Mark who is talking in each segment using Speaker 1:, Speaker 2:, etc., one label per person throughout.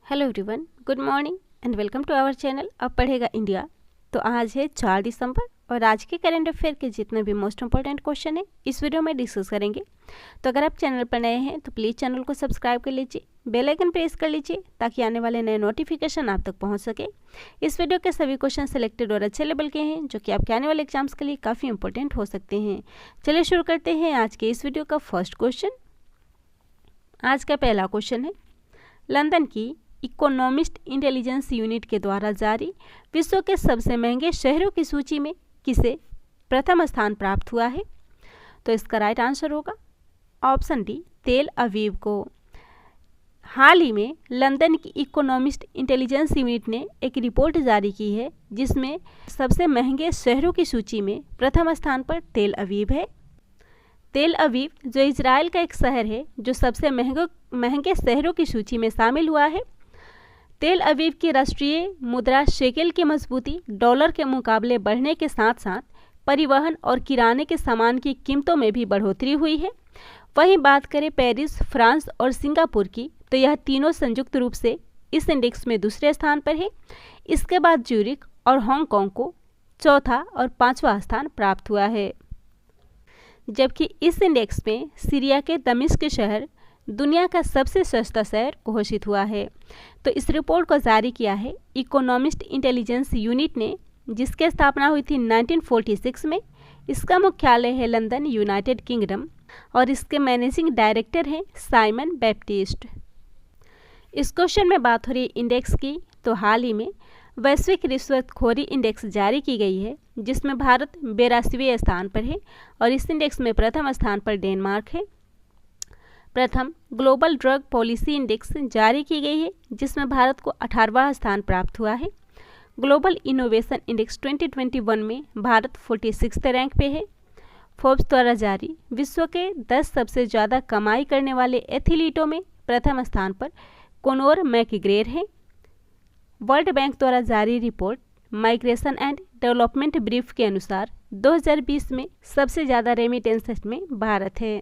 Speaker 1: Hello everyone, good morning and welcome to our channel अब पढ़ेगा India. तो आज है 4 दिसंबर और आज के करंट अफेयर के जितने भी मोस्ट इंपॉर्टेंट क्वेश्चन है इस वीडियो में डिस्कस करेंगे। तो अगर आप चैनल पर नए हैं तो प्लीज़ चैनल को सब्सक्राइब कर लीजिए, बेल आइकन प्रेस कर लीजिए ताकि आने वाले नए नोटिफिकेशन आप तक पहुँच सके। इस वीडियो के सभी क्वेश्चन सिलेक्टेड और अच्छे लेवल के हैं जो कि आपके आने वाले एग्जाम्स के लिए काफ़ी इंपॉर्टेंट हो सकते हैं। चलिए शुरू करते हैं आज के इस वीडियो का फर्स्ट क्वेश्चन। आज का पहला क्वेश्चन है, लंदन की इकोनॉमिस्ट इंटेलिजेंस यूनिट के द्वारा जारी विश्व के सबसे महंगे शहरों की सूची में किसे प्रथम स्थान प्राप्त हुआ है? तो इसका राइट आंसर होगा ऑप्शन डी, तेल अवीव को। हाल ही में लंदन की इकोनॉमिस्ट इंटेलिजेंस यूनिट ने एक रिपोर्ट जारी की है जिसमें सबसे महंगे शहरों की सूची में प्रथम स्थान पर तेल अवीव है। तेल अवीव जो इजराइल का एक शहर है जो सबसे महंगे शहरों की सूची में शामिल हुआ है। तेल अवीव की राष्ट्रीय मुद्रा शेकेल की मजबूती डॉलर के मुकाबले बढ़ने के साथ साथ परिवहन और किराने के सामान की कीमतों में भी बढ़ोतरी हुई है। वहीं बात करें पेरिस, फ्रांस और सिंगापुर की, तो यह तीनों संयुक्त रूप से इस इंडेक्स में दूसरे स्थान पर है। इसके बाद ज्यूरिख और हांगकांग को चौथा और पांचवा स्थान प्राप्त हुआ है। जबकि इस इंडेक्स में सीरिया के दमिश्क शहर दुनिया का सबसे सस्ता शहर घोषित हुआ है। तो इस रिपोर्ट को जारी किया है इकोनॉमिस्ट इंटेलिजेंस यूनिट ने, जिसकी स्थापना हुई थी 1946 में। इसका मुख्यालय है लंदन, यूनाइटेड किंगडम, और इसके मैनेजिंग डायरेक्टर हैं साइमन बैप्टिस्ट। इस क्वेश्चन में बात हो रही इंडेक्स की, तो हाल ही में वैश्विक रिश्वतखोरी इंडेक्स जारी की गई है जिसमें भारत 82वें स्थान पर है और इस इंडेक्स में प्रथम स्थान पर डेनमार्क है। प्रथम ग्लोबल ड्रग पॉलिसी इंडेक्स जारी की गई है जिसमें भारत को 18वां स्थान प्राप्त हुआ है। ग्लोबल इनोवेशन इंडेक्स 2021 में भारत 46वें रैंक पे है। फोर्ब्स द्वारा जारी विश्व के 10 सबसे ज़्यादा कमाई करने वाले एथलीटों में प्रथम स्थान पर कोनोर मैकग्रेगर हैं। वर्ल्ड बैंक द्वारा जारी report migration and development brief के अनुसार 2020 में सबसे ज़्यादा रेमिटेंसेस में भारत है।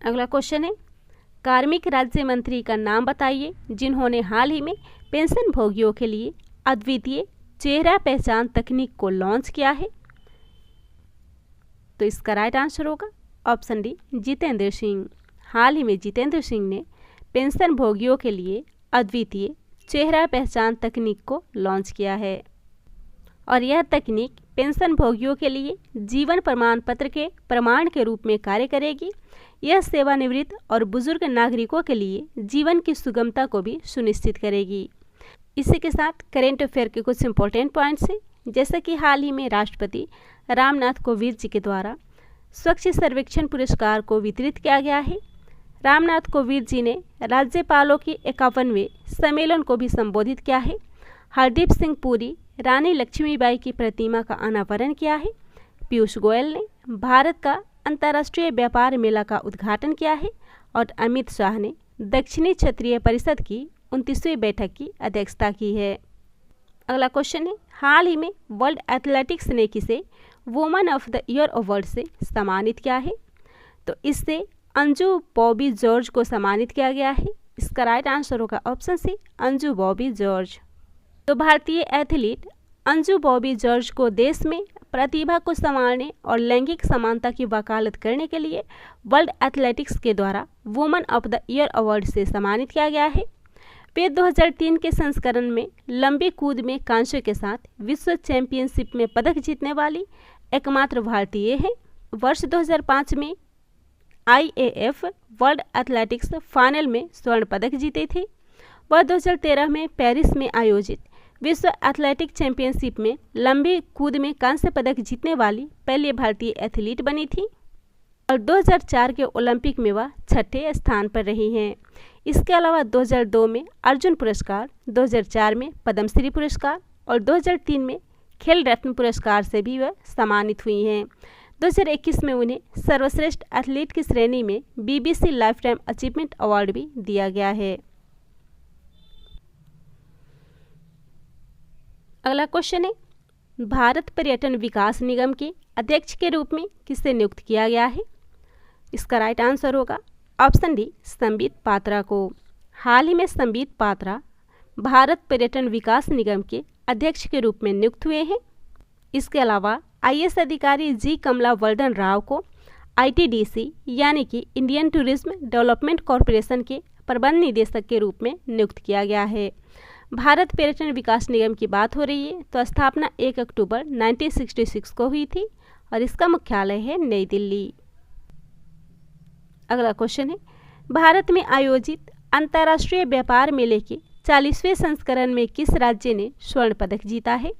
Speaker 1: अगला क्वेश्चन है, कार्मिक राज्य मंत्री का नाम बताइए जिन्होंने हाल ही में पेंशन भोगियों के लिए अद्वितीय चेहरा पहचान तकनीक को लॉन्च किया है? तो इसका राइट आंसर होगा ऑप्शन डी, जितेंद्र सिंह। हाल ही में जितेंद्र सिंह ने पेंशन भोगियों के लिए अद्वितीय चेहरा पहचान तकनीक को लॉन्च किया है और यह तकनीक पेंशन भोगियों के लिए जीवन प्रमाण पत्र के प्रमाण के रूप में कार्य करेगी। यह सेवानिवृत्त और बुजुर्ग नागरिकों के लिए जीवन की सुगमता को भी सुनिश्चित करेगी। इसी के साथ करेंट अफेयर के कुछ इंपॉर्टेंट पॉइंट्स हैं, जैसे कि हाल ही में राष्ट्रपति रामनाथ कोविंद जी के द्वारा स्वच्छ सर्वेक्षण पुरस्कार को वितरित किया गया है। रामनाथ कोविंद जी ने राज्यपालों की 51वें सम्मेलन को भी संबोधित किया है। हरदीप सिंह पुरी रानी लक्ष्मीबाई की प्रतिमा का अनावरण किया है। पीयूष गोयल ने भारत का अंतर्राष्ट्रीय व्यापार मेला का उद्घाटन किया है और अमित शाह ने दक्षिणी क्षेत्रीय परिषद की 29वीं बैठक की अध्यक्षता की है। अगला क्वेश्चन है, हाल ही में वर्ल्ड एथलेटिक्स ने किसे woman of the year award से सम्मानित किया है? तो इससे अंजू बॉबी जॉर्ज को सम्मानित किया गया है। इसका राइट आंसर होगा ऑप्शन सी, अंजू बॉबी जॉर्ज। तो भारतीय एथलीट अंजू बॉबी जॉर्ज को देश में प्रतिभा को संवारने और लैंगिक समानता की वकालत करने के लिए वर्ल्ड एथलेटिक्स के द्वारा woman of the year award से सम्मानित किया गया है। वे 2003 के संस्करण में लंबी कूद में कांस्य के साथ विश्व चैंपियनशिप में पदक जीतने वाली एकमात्र भारतीय हैं। वर्ष 2005 में IAF वर्ल्ड एथलेटिक्स फाइनल में स्वर्ण पदक जीते थे। वह 2013 में पेरिस में आयोजित विश्व एथलेटिक चैंपियनशिप में लंबी कूद में कांस्य पदक जीतने वाली पहली भारतीय एथलीट बनी थी और 2004 के ओलंपिक में वह 6ठे स्थान पर रही हैं। इसके अलावा 2002 में अर्जुन पुरस्कार, 2004 में पद्मश्री पुरस्कार और 2003 में खेल रत्न पुरस्कार से भी वह सम्मानित हुई हैं। 2021 में उन्हें सर्वश्रेष्ठ एथलीट की श्रेणी में BBC life time achievement award भी दिया गया है। अगला क्वेश्चन है, भारत पर्यटन विकास निगम के अध्यक्ष के रूप में किसे नियुक्त किया गया है? इसका राइट आंसर होगा ऑप्शन डी, संबित पात्रा को। हाल ही में संबित पात्रा भारत पर्यटन विकास निगम के अध्यक्ष के रूप में नियुक्त हुए हैं। इसके अलावा आईएएस अधिकारी जी कमला वर्धन राव को आईटीडीसी यानी कि इंडियन टूरिज्म डेवलपमेंट कॉरपोरेशन के प्रबंध निदेशक के रूप में नियुक्त किया गया है। भारत पर्यटन विकास निगम की बात हो रही है तो स्थापना 1 अक्टूबर 1966 को हुई थी और इसका मुख्यालय है नई दिल्ली। अगला क्वेश्चन है, भारत में आयोजित अंतर्राष्ट्रीय व्यापार मेले के 40वें संस्करण में किस राज्य ने स्वर्ण पदक जीता है?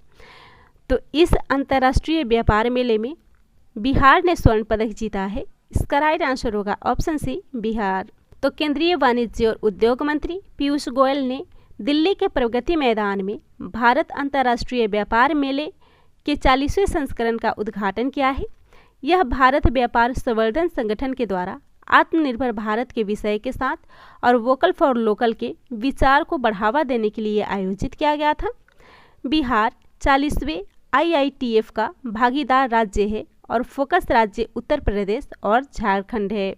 Speaker 1: तो इस अंतर्राष्ट्रीय व्यापार मेले में बिहार ने स्वर्ण पदक जीता है। इसका राइट आंसर होगा ऑप्शन सी बिहार। तो केंद्रीय वाणिज्य और उद्योग मंत्री पीयूष गोयल ने दिल्ली के प्रगति मैदान में भारत अंतर्राष्ट्रीय व्यापार मेले के 40वें संस्करण का उद्घाटन किया है। यह भारत व्यापार संवर्धन संगठन के द्वारा आत्मनिर्भर भारत के विषय के साथ और वोकल फॉर लोकल के विचार को बढ़ावा देने के लिए आयोजित किया गया था। बिहार 40वें IITF का भागीदार राज्य है और फोकस राज्य उत्तर प्रदेश और झारखंड है।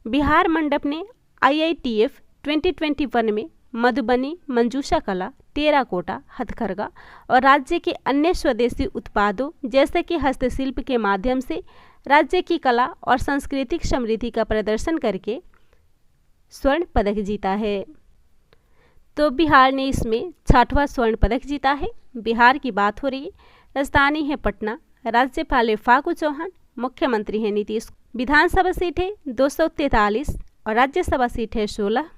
Speaker 1: बिहार मंडप ने IITF 2021 में मधुबनी, मंजूषा कला, टेराकोटा, हथकरघा और राज्य के अन्य स्वदेशी उत्पादों जैसे कि हस्तशिल्प के माध्यम से राज्य की कला और सांस्कृतिक समृद्धि का प्रदर्शन करके स्वर्ण पदक जीता है। तो बिहार ने इसमें 6वां स्वर्ण पदक जीता है। बिहार की बात हो रही है, राजधानी है पटना, राज्यपाल है फागू चौहान, मुख्यमंत्री है नीतीश। विधानसभा सीट है 243 और राज्यसभा सीट है 16,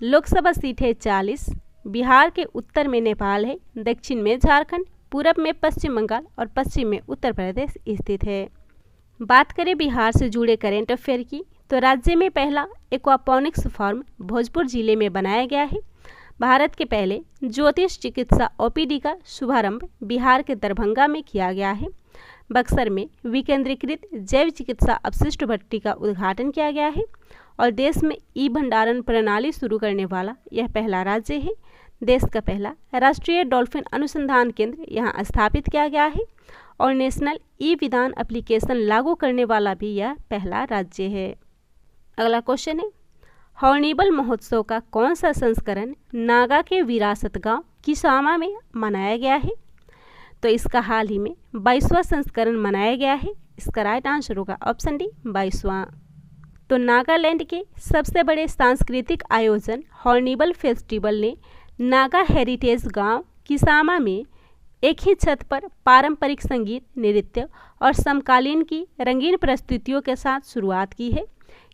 Speaker 1: लोकसभा सीट है 40। बिहार के उत्तर में नेपाल है, दक्षिण में झारखंड, पूरब में पश्चिम बंगाल और पश्चिम में उत्तर प्रदेश स्थित है। बात करें बिहार से जुड़े करेंट अफेयर की तो राज्य में पहला एक्वापॉनिक्स फार्म भोजपुर जिले में बनाया गया है। भारत के पहले ज्योतिष चिकित्सा OPD का शुभारंभ बिहार के दरभंगा में किया गया है। बक्सर में विकेंद्रीकृत जैव चिकित्सा अपशिष्ट भट्टी का उद्घाटन किया गया है और देश में भंडारण प्रणाली शुरू करने वाला यह पहला राज्य है। देश का पहला राष्ट्रीय डॉल्फिन अनुसंधान केंद्र यहाँ स्थापित किया गया है और नेशनल विधान एप्लीकेशन लागू करने वाला भी यह पहला राज्य है। अगला क्वेश्चन है, हॉर्नबिल महोत्सव का कौन सा संस्करण नागा के विरासत गांव किसामा में मनाया गया है? तो इसका हाल ही में 22वां संस्करण मनाया गया है। इसका राइट आंसर होगा ऑप्शन डी 22वां। तो नागालैंड के सबसे बड़े सांस्कृतिक आयोजन हॉर्नबिल फेस्टिवल ने नागा हेरिटेज गांव किसामा में एक ही छत पर पारंपरिक संगीत, नृत्य और समकालीन की रंगीन प्रस्तुतियों के साथ शुरुआत की है।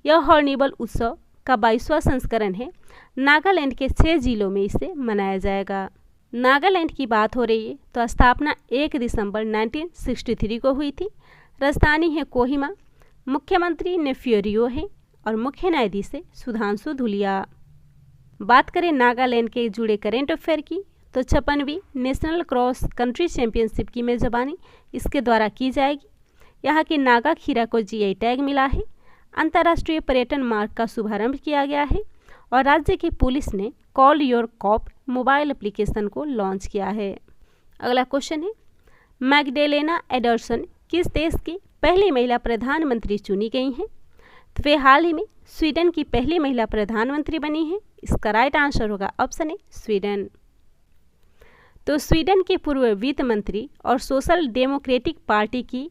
Speaker 1: यह हॉर्नबिल उत्सव का 22वां संस्करण है। नागालैंड के 6 जिलों में इसे मनाया जाएगा। नागालैंड की बात हो रही है तो स्थापना 1 दिसंबर 1963 को हुई थी। राजधानी है कोहिमा, मुख्यमंत्री नेफ्यू रियो है और मुख्य न्यायाधीश है सुधांशु धुलिया। बात करें नागालैंड के जुड़े करेंट अफेयर की तो 56वीं नेशनल क्रॉस कंट्री चैंपियनशिप की मेजबानी इसके द्वारा की जाएगी। यहाँ के नागा खीरा को GI टैग मिला है। अंतर्राष्ट्रीय पर्यटन मार्ग का शुभारंभ किया गया है और राज्य की पुलिस ने call your cop mobile application को लॉन्च किया है। अगला क्वेश्चन है, मैग्डेलेना एंडरसन किस देश की पहली महिला प्रधानमंत्री चुनी गई हैं? तो वे हाल ही में स्वीडन की पहली महिला प्रधानमंत्री बनी हैं। इसका राइट आंसर होगा ऑप्शन ए स्वीडन। तो स्वीडन के पूर्व वित्त मंत्री और सोशल डेमोक्रेटिक पार्टी की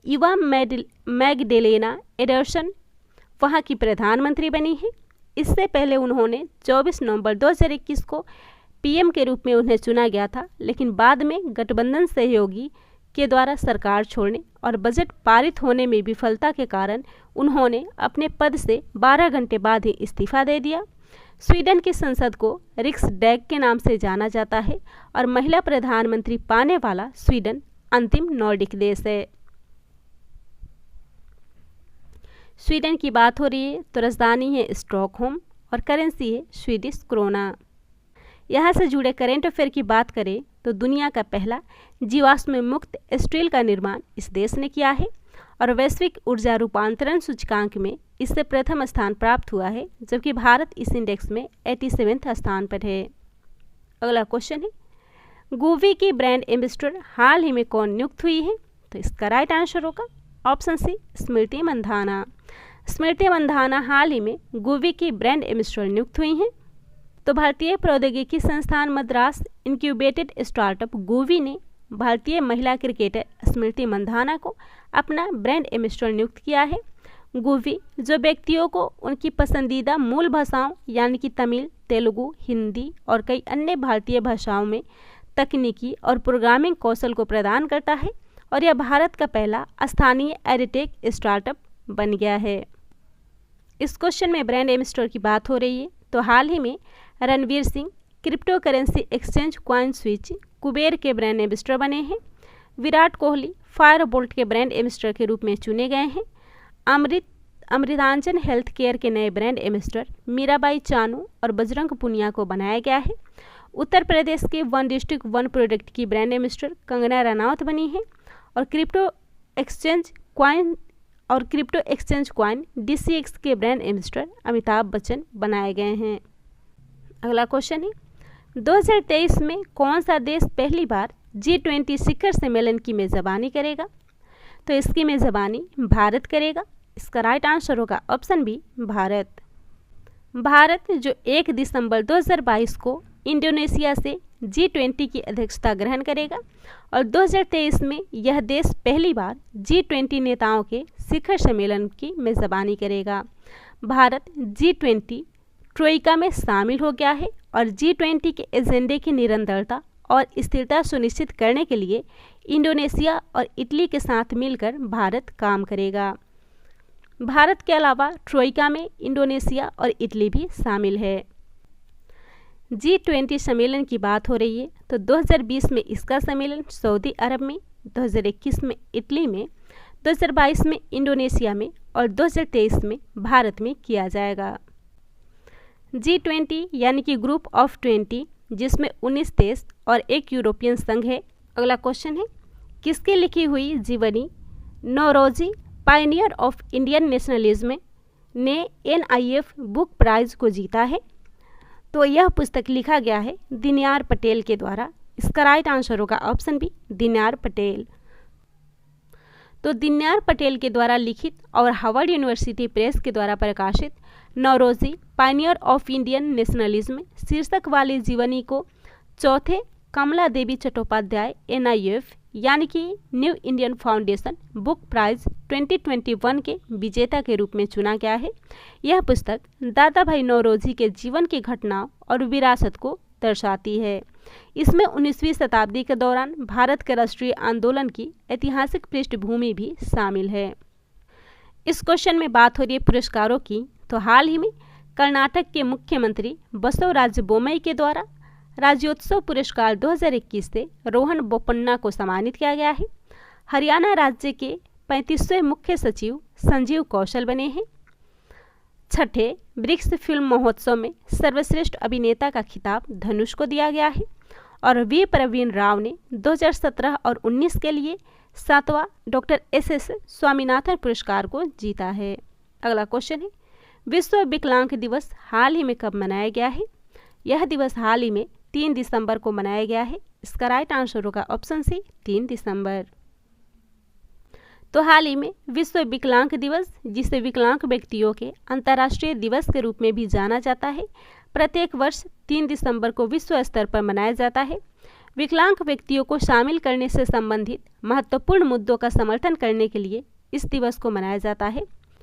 Speaker 1: इवा मैग्डेलेना एंडरसन वहाँ की प्रधानमंत्री बनी है। इससे पहले उन्होंने 24 नवंबर 2021 को PM के रूप में उन्हें चुना गया था, लेकिन बाद में गठबंधन सहयोगी के द्वारा सरकार छोड़ने और बजट पारित होने में विफलता के कारण उन्होंने अपने पद से 12 घंटे बाद ही इस्तीफा दे दिया। स्वीडन की संसद को रिक्सडैग के नाम से जाना जाता है और महिला प्रधानमंत्री पाने वाला स्वीडन अंतिम नॉर्डिक देश है। स्वीडन की बात हो रही है तो राजधानी है स्टॉकहोम और करेंसी है स्वीडिश क्रोना। यहाँ से जुड़े करेंट अफेयर की बात करें तो दुनिया का पहला जीवाश्म मुक्त स्टील का निर्माण इस देश ने किया है और वैश्विक ऊर्जा रूपांतरण सूचकांक में इससे प्रथम स्थान प्राप्त हुआ है, जबकि भारत इस इंडेक्स में 87वें स्थान पर है। अगला क्वेश्चन है, गूवी की ब्रांड एम्बेसडर हाल ही में कौन नियुक्त हुई है? तो इसका राइट आंसर होगा ऑप्शन सी स्मृति मंधाना। स्मृति मंधाना हाल ही में गूवी की ब्रांड एम्बेसडर नियुक्त हुई हैं। तो भारतीय प्रौद्योगिकी संस्थान मद्रास इंक्यूबेटेड स्टार्टअप गूवी ने भारतीय महिला क्रिकेटर स्मृति मंधाना को अपना ब्रांड एम्बेसडर नियुक्त किया है। गूवी जो व्यक्तियों को उनकी पसंदीदा मूल भाषाओं यानी कि तमिल, तेलुगु, हिंदी और कई अन्य भारतीय भाषाओं में तकनीकी और प्रोग्रामिंग कौशल को प्रदान करता है, और यह भारत का पहला स्थानीय एडटेक स्टार्टअप बन गया है। इस क्वेश्चन में ब्रांड एम्बेसडर की बात हो रही है, तो हाल ही में Ranveer Singh crypto currency exchange coin switch Kuber के ब्रांड एम्बेसडर बने हैं। विराट कोहली फायरबोल्ट के ब्रांड एम्बेसडर के रूप में चुने गए हैं। अमृतांजन हेल्थ केयर के नए ब्रांड एम्बेसडर मीराबाई चानू और बजरंग पुनिया को बनाया गया है। उत्तर प्रदेश के वन डिस्ट्रिक्ट वन प्रोडक्ट की ब्रांड एम्बेसडर कंगना रनौत बनी है, और क्रिप्टो एक्सचेंज क्वाइन DCX के ब्रांड एम्बेसडर अमिताभ बच्चन बनाए गए हैं। अगला क्वेश्चन है, 2023 में कौन सा देश पहली बार G20 शिखर सम्मेलन की मेज़बानी करेगा? तो इसकी मेज़बानी भारत करेगा। इसका राइट आंसर होगा ऑप्शन बी, भारत। भारत जो 1 दिसंबर 2022 को इंडोनेशिया से G20 की अध्यक्षता ग्रहण करेगा, और 2023 में यह देश पहली बार G20 नेताओं के शिखर सम्मेलन की मेज़बानी करेगा। भारत G20 ट्रोइका में शामिल हो गया है, और G20 के एजेंडे की निरंतरता और स्थिरता सुनिश्चित करने के लिए इंडोनेशिया और इटली के साथ मिलकर भारत काम करेगा। भारत के अलावा ट्रोइका में इंडोनेशिया और इटली भी शामिल है। G20 सम्मेलन की बात हो रही है, तो 2020 में इसका सम्मेलन सऊदी अरब में, 2021 में इटली में, 2022 में इंडोनेशिया में और 2023 में भारत में किया जाएगा। G20 यानी कि ग्रुप ऑफ 20, जिसमें 19 देश और एक यूरोपियन संघ है। अगला क्वेश्चन है, किसकी लिखी हुई जीवनी Naoroji pioneer of Indian nationalism ने NIF बुक प्राइज को जीता है? तो यह पुस्तक लिखा गया है दीनयार पटेल के द्वारा। इसका राइट आंसर होगा ऑप्शन बी, दीनयार पटेल। तो दीनयार पटेल के द्वारा लिखित और हार्वर्ड यूनिवर्सिटी प्रेस के द्वारा प्रकाशित Naoroji pioneer of Indian nationalism शीर्षक वाली जीवनी को चौथे कमला देवी चट्टोपाध्याय NIF यानी कि new Indian foundation book prize 2021 के विजेता के रूप में चुना गया है। यह पुस्तक दादा भाई नौरोजी के जीवन की घटनाओं और विरासत को दर्शाती है। इसमें 19वीं शताब्दी के दौरान भारत के राष्ट्रीय आंदोलन की ऐतिहासिक पृष्ठभूमि भी शामिल है। इस क्वेश्चन में बात हो रही है पुरस्कारों की, तो हाल ही में कर्नाटक के मुख्यमंत्री बसवराज बोम्मई के द्वारा राज्योत्सव पुरस्कार 2021 से रोहन बोपन्ना को सम्मानित किया गया है। हरियाणा राज्य के 35वें मुख्य सचिव संजीव कौशल बने हैं। छठे ब्रिक्स फिल्म महोत्सव में सर्वश्रेष्ठ अभिनेता का खिताब धनुष को दिया गया है, और वी प्रवीण राव ने 2017 और 19 के लिए 7वां डॉक्टर SS स्वामीनाथन पुरस्कार को जीता है। अगला क्वेश्चन है, विश्व विकलांग दिवस हाल ही में कब मनाया गया है? यह दिवस हाल ही में 3 दिसंबर को मनाया गया है। इसका राइट आंसर होगा ऑप्शन सी, 3 दिसंबर। तो हाल ही में विश्व विकलांग दिवस, जिसे विकलांग व्यक्तियों के अंतर्राष्ट्रीय दिवस के रूप में भी जाना जाता है, प्रत्येक वर्ष 3 दिसंबर को विश्व स्तर पर मनाया जाता है। विकलांग व्यक्तियों को शामिल करने से संबंधित महत्वपूर्ण मुद्दों का समर्थन करने के लिए इस दिवस को मनाया जाता है,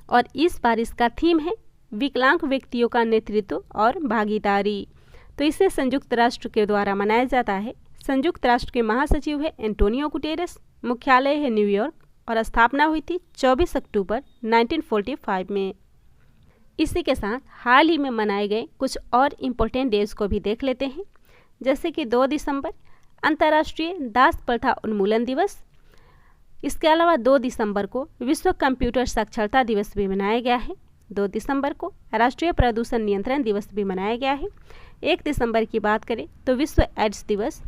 Speaker 1: और इस बार इसका थीम है विकलांग व्यक्तियों का नेतृत्व और भागीदारी। तो इसे संयुक्त राष्ट्र के द्वारा मनाया जाता है। संयुक्त राष्ट्र के महासचिव है एंटोनियो गुटेरेस, मुख्यालय है न्यूयॉर्क, और स्थापना हुई थी 24 अक्टूबर 1945 में। इसी के साथ हाल ही में मनाए गए कुछ और इम्पोर्टेंट डेज को भी देख लेते हैं, जैसे कि 2 दिसंबर अंतर्राष्ट्रीय दास प्रथा उन्मूलन दिवस। इसके अलावा 2 दिसंबर को विश्व कंप्यूटर साक्षरता दिवस भी मनाया गया है। 2 दिसंबर को राष्ट्रीय प्रदूषण नियंत्रण दिवस भी मनाया गया है। 1 दिसंबर की बात करें तो विश्व एड्स दिवस,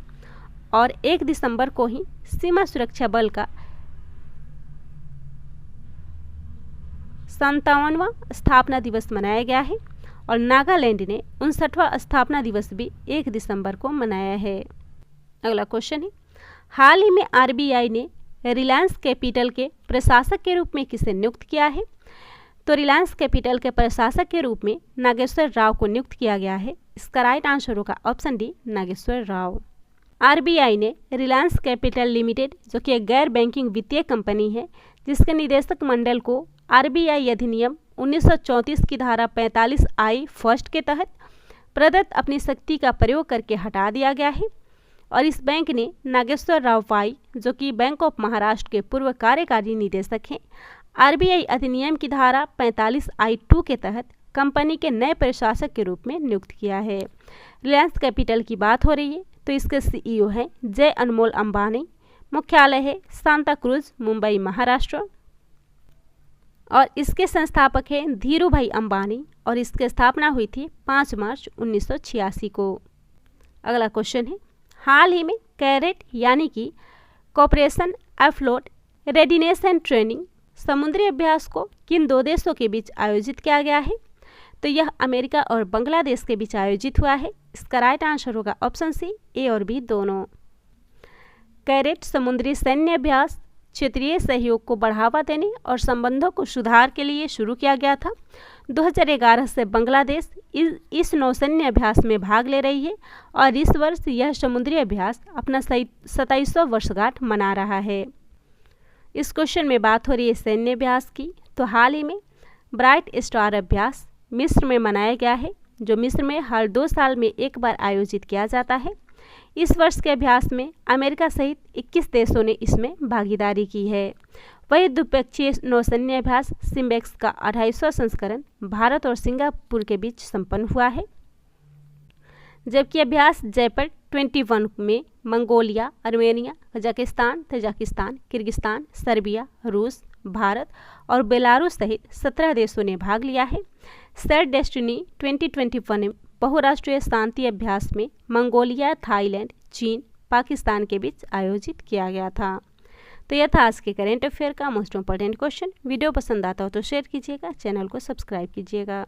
Speaker 1: और 1 दिसंबर को ही सीमा सुरक्षा बल का 57वां स्थापना दिवस मनाया गया है, और नागालैंड ने 59वां स्थापना दिवस भी 1 दिसंबर को मनाया है। अगला क्वेश्चन है, हाल ही में RBI ने रिलायंस कैपिटल के प्रशासक के रूप में किसे नियुक्त किया है? तो रिलायंस कैपिटल के प्रशासक के रूप में नागेश्वर राव को नियुक्त किया गया है। इसका राइट आंसर होगा option D, Nageswara Rao. RBI ने रिलायंस कैपिटल लिमिटेड, जो कि एक गैर बैंकिंग वित्तीय कंपनी है, जिसके निदेशक मंडल को आरबीआई अधिनियम 1934 की धारा 45I फर्स्ट के तहत प्रदत्त अपनी शक्ति का प्रयोग करके हटा दिया गया है। और इस बैंक ने नागेश्वर राव वाई, जो कि बैंक ऑफ महाराष्ट्र के पूर्व कार्यकारी निदेशक हैं, आरबीआई अधिनियम की धारा 45I2 के तहत कंपनी के नए प्रशासक के रूप में नियुक्त किया है। रिलायंस कैपिटल की बात हो रही है तो इसके सीईओ हैं जय अनमोल अंबानी। मुख्यालय है सांता क्रूज, मुंबई, महाराष्ट्र। और इसके संस्थापक हैं धीरूभाई अंबानी और इसकी स्थापना हुई थी 5 मार्च 1986 को। अगला क्वेश्चन है, हाल ही में कैरेट यानी कि कॉपरेशन एफ्लोट रेडिनेस एंड ट्रेनिंग समुद्री अभ्यास को किन 2 देशों के बीच आयोजित किया गया है? तो यह अमेरिका और बांग्लादेश के बीच आयोजित हुआ है। इसका राइट आंसर होगा ऑप्शन सी, ए और बी दोनों। कैरेट समुद्री सैन्य अभ्यास क्षेत्रीय सहयोग को बढ़ावा देने और संबंधों को सुधार के लिए शुरू किया गया था। 2011 से बांग्लादेश इस नौसैन्य अभ्यास में भाग ले रही है और इस वर्ष यह समुद्री अभ्यास अपना 27वां वर्षगांठ मना रहा है। इस क्वेश्चन में बात हो रही है सैन्य अभ्यास की। तो हाल ही में ब्राइट स्टार अभ्यास मिस्र में मनाया गया है, जो मिस्र में हर 2 साल में एक बार आयोजित किया जाता है। इस वर्ष के अभ्यास में अमेरिका सहित 21 देशों ने इसमें भागीदारी की है। वही द्विपक्षीय नौसैन्य अभ्यास सिम्बेक्स का 28वां संस्करण भारत और सिंगापुर के बीच संपन्न हुआ है, जबकि अभ्यास जयपुर 21 में Mongolia, Armenia, Kazakhstan, Tajikistan, Kyrgyzstan, Serbia, रूस, भारत और बेलारूस सहित 17 देशों ने भाग लिया है। शेयर्ड डेस्टिनी 2021 बहुराष्ट्रीय शांति अभ्यास में मंगोलिया, थाईलैंड, चीन, पाकिस्तान के बीच आयोजित किया गया था। तो यह था आज के करेंट अफेयर का मोस्ट इम्पोर्टेंट क्वेश्चन। वीडियो पसंद आता हो तो शेयर कीजिएगा, चैनल को सब्सक्राइब कीजिएगा।